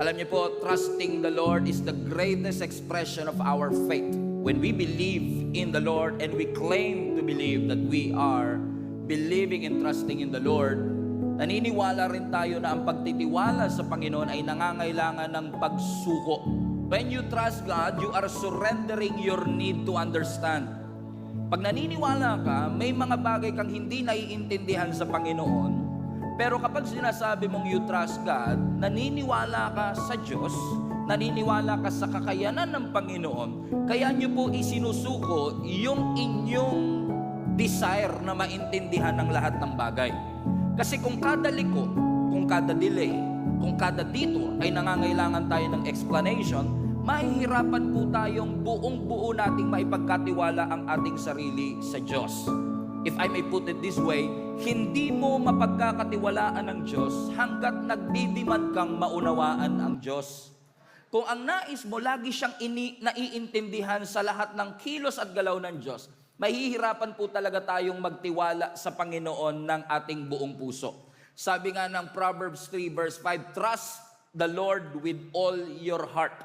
Alam niyo po, trusting the Lord is the greatest expression of our faith. When we believe in the Lord and we claim to believe that we are believing and trusting in the Lord, naniniwala rin tayo na ang pagtitiwala sa Panginoon ay nangangailangan ng pagsuko. When you trust God, you are surrendering your need to understand. Pag naniniwala ka, may mga bagay kang hindi naiintindihan sa Panginoon. Pero kapag sinasabi mong you trust God, naniniwala ka sa Diyos, naniniwala ka sa kakayanan ng Panginoon, kaya nyo po isinusuko yung inyong desire na maintindihan ng lahat ng bagay. Kasi kung kada liko, kung kada delay, kung kada dito ay nangangailangan tayo ng explanation, mahihirapan po tayong buong-buo nating maipagkatiwala ang ating sarili sa Diyos. If I may put it this way, hindi mo mapagkakatiwalaan ng Diyos hanggat nagdidiman kang maunawaan ang Diyos. Kung ang nais mo, lagi siyang naiintindihan sa lahat ng kilos at galaw ng Diyos, mahihirapan po talaga tayong magtiwala sa Panginoon ng ating buong puso. Sabi nga ng Proverbs 3 verse 5, trust the Lord with all your heart.